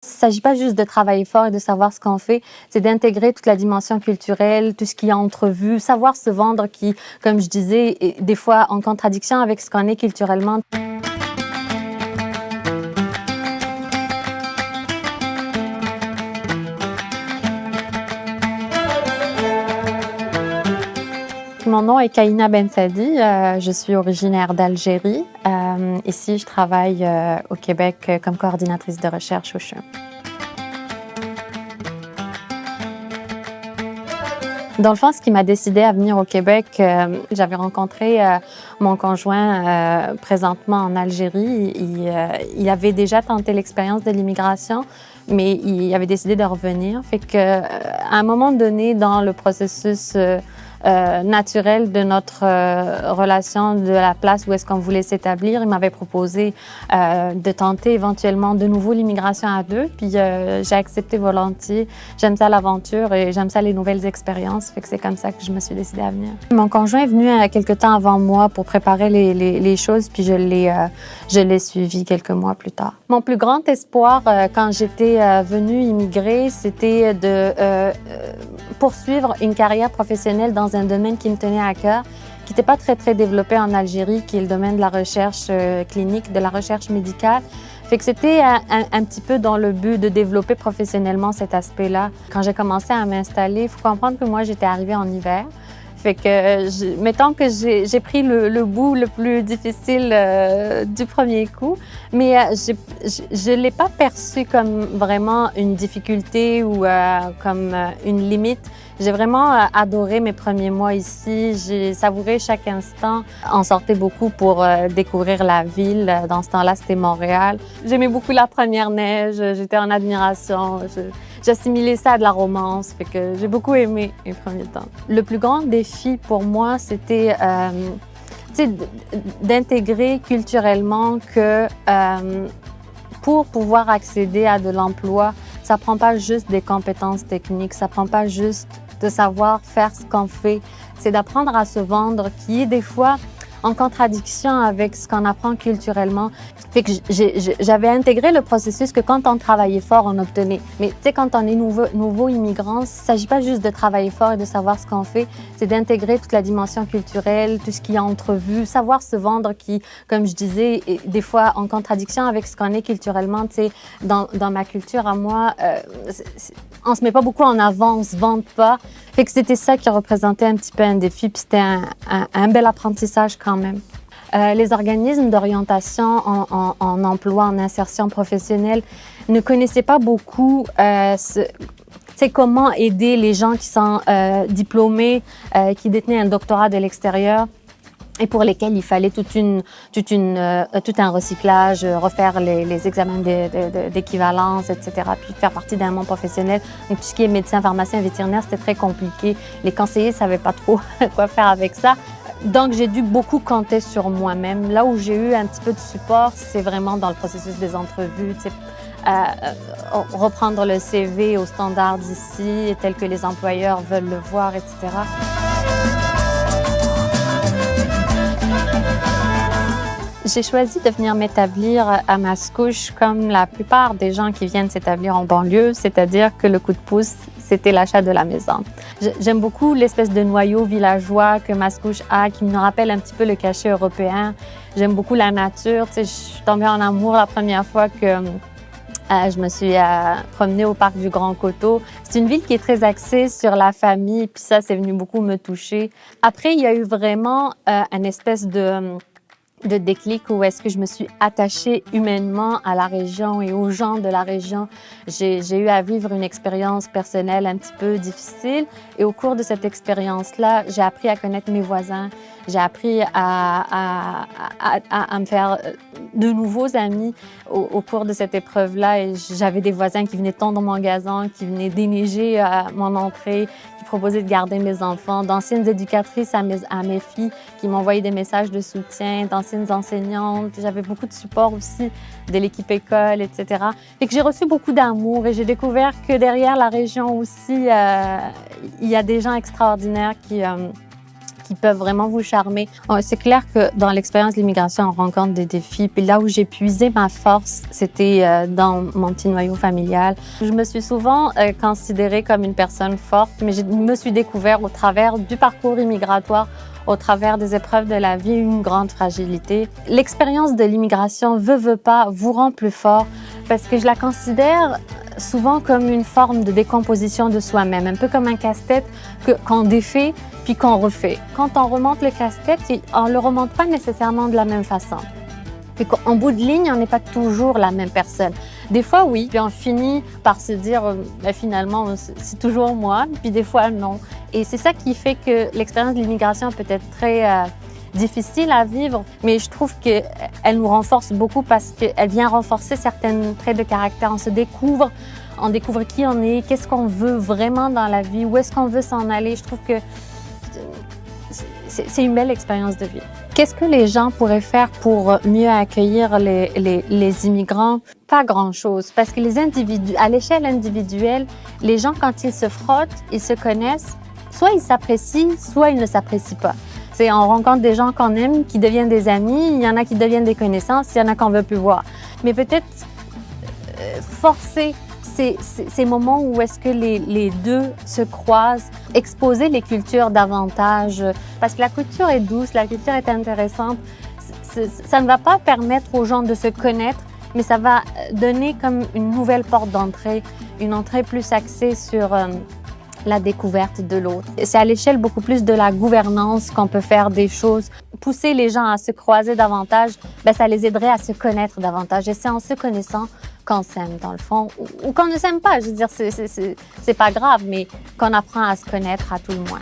Il ne s'agit pas juste de travailler fort et de savoir ce qu'on fait, c'est d'intégrer toute la dimension culturelle, tout ce qu'il y a entrevu, savoir se vendre qui, comme je disais, est des fois en contradiction avec ce qu'on est culturellement. Mon nom est Kaïna Bensadi, je suis originaire d'Algérie. Ici, je travaille au Québec comme coordinatrice de recherche au CHUM. Dans le fond, ce qui m'a décidé à venir au Québec, j'avais rencontré mon conjoint présentement en Algérie. Il avait déjà tenté l'expérience de l'immigration, mais il avait décidé de revenir. Fait que, à un moment donné, dans le processus naturel de notre relation, de la place où est-ce qu'on voulait s'établir, il m'avait proposé de tenter éventuellement de nouveau l'immigration à deux. Puis j'ai accepté volontiers. J'aime ça l'aventure et j'aime ça les nouvelles expériences. Fait que c'est comme ça que je me suis décidée à venir. Mon conjoint est venu quelque temps avant moi pour préparer les choses, puis je l'ai suivi quelques mois plus tard. Mon plus grand espoir quand j'étais venue immigrer, c'était de poursuivre une carrière professionnelle dans un domaine qui me tenait à cœur, qui n'était pas très développé en Algérie, qui est le domaine de la recherche clinique, de la recherche médicale. Fait que c'était un petit peu dans le but de développer professionnellement cet aspect-là. Quand j'ai commencé à m'installer, il faut comprendre que moi, j'étais arrivée en hiver. Fait que, mettons que j'ai pris le bout le plus difficile du premier coup, mais je l'ai pas perçu comme vraiment une difficulté ou comme une limite. J'ai vraiment adoré mes premiers mois ici. J'ai savouré chaque instant. On sortait beaucoup pour découvrir la ville. Dans ce temps-là, c'était Montréal. J'aimais beaucoup la première neige. J'étais en admiration. J'assimilais ça à de la romance, fait que j'ai beaucoup aimé les premiers temps. Le plus grand défi pour moi, c'était d'intégrer culturellement que pour pouvoir accéder à de l'emploi, ça prend pas juste des compétences techniques, ça prend pas juste de savoir faire ce qu'on fait, c'est d'apprendre à se vendre, qui est des fois en contradiction avec ce qu'on apprend culturellement. Fait que j'avais intégré le processus que quand on travaillait fort, on obtenait. Mais tu sais, quand on est nouveau immigrant, il ne s'agit pas juste de travailler fort et de savoir ce qu'on fait, c'est d'intégrer toute la dimension culturelle, tout ce qu'il y a entrevu, savoir se vendre qui, comme je disais, est des fois en contradiction avec ce qu'on est culturellement. Tu sais, dans ma culture à moi, on se met pas beaucoup en avant, on se vante pas. Fait que c'était ça qui représentait un petit peu un défi, puis c'était un bel apprentissage quand même. Les organismes d'orientation en emploi, en insertion professionnelle ne connaissaient pas beaucoup comment aider les gens qui sont diplômés, qui détenaient un doctorat de l'extérieur et pour lesquels il fallait tout un recyclage, refaire les examens d'équivalence, etc., puis faire partie d'un monde professionnel. Donc, tout ce qui est médecin, pharmacien, vétérinaire, c'était très compliqué. Les conseillers ne savaient pas trop quoi faire avec ça. Donc, j'ai dû beaucoup compter sur moi-même. Là où j'ai eu un petit peu de support, c'est vraiment dans le processus des entrevues, reprendre le CV aux standards d'ici, tel que les employeurs veulent le voir, etc. J'ai choisi de venir m'établir à Mascouche comme la plupart des gens qui viennent s'établir en banlieue, c'est-à-dire que le coup de pouce, c'était l'achat de la maison. J'aime beaucoup l'espèce de noyau villageois que Mascouche a, qui me rappelle un petit peu le cachet européen. J'aime beaucoup la nature. Tu sais, je suis tombée en amour la première fois que je me suis promenée au parc du Grand Coteau. C'est une ville qui est très axée sur la famille, puis ça, c'est venu beaucoup me toucher. Après, il y a eu vraiment une espèce de déclic où est-ce que je me suis attachée humainement à la région et aux gens de la région. J'ai eu à vivre une expérience personnelle un petit peu difficile et au cours de cette expérience-là, j'ai appris à connaître mes voisins, j'ai appris à me faire de nouveaux amis au cours de cette épreuve-là et j'avais des voisins qui venaient tondre mon gazon, qui venaient déneiger mon entrée, qui proposaient de garder mes enfants, d'anciennes éducatrices à mes filles qui m'envoyaient des messages de soutien, d'anciennes enseignantes. J'avais beaucoup de support aussi de l'équipe école, etc. Et que j'ai reçu beaucoup d'amour et j'ai découvert que derrière la région aussi, il y a des gens extraordinaires qui qui peuvent vraiment vous charmer. C'est clair que dans l'expérience de l'immigration, on rencontre des défis. Puis là où j'ai puisé ma force, c'était dans mon petit noyau familial. Je me suis souvent considérée comme une personne forte, mais je me suis découvert au travers du parcours immigratoire, au travers des épreuves de la vie, une grande fragilité. L'expérience de l'immigration, veut pas, vous rend plus fort parce que je la considère souvent comme une forme de décomposition de soi-même, un peu comme un casse-tête qu'on défait puis qu'on refait. Quand on remonte le casse-tête, on ne le remonte pas nécessairement de la même façon. Puis en bout de ligne, on n'est pas toujours la même personne. Des fois, oui, puis on finit par se dire, finalement, c'est toujours moi, puis des fois, non. Et c'est ça qui fait que l'expérience de l'immigration peut être très difficile à vivre, mais je trouve qu'elle nous renforce beaucoup parce qu'elle vient renforcer certains traits de caractère. On découvre qui on est, qu'est-ce qu'on veut vraiment dans la vie, où est-ce qu'on veut s'en aller. Je trouve que c'est une belle expérience de vie. Qu'est-ce que les gens pourraient faire pour mieux accueillir les immigrants? Pas grand-chose, parce que à l'échelle individuelle, les gens, quand ils se frottent, ils se connaissent, soit ils s'apprécient, soit ils ne s'apprécient pas. On rencontre des gens qu'on aime, qui deviennent des amis, il y en a qui deviennent des connaissances, il y en a qu'on ne veut plus voir. Mais peut-être forcer ces moments où est-ce que les deux se croisent, exposer les cultures davantage, parce que la culture est douce, la culture est intéressante. Ça ne va pas permettre aux gens de se connaître, mais ça va donner comme une nouvelle porte d'entrée, une entrée plus axée sur la découverte de l'autre. C'est à l'échelle beaucoup plus de la gouvernance qu'on peut faire des choses. Pousser les gens à se croiser davantage, ça les aiderait à se connaître davantage. Et c'est en se connaissant qu'on s'aime, dans le fond, ou qu'on ne s'aime pas. Je veux dire, c'est pas grave, mais qu'on apprend à se connaître à tout le moins.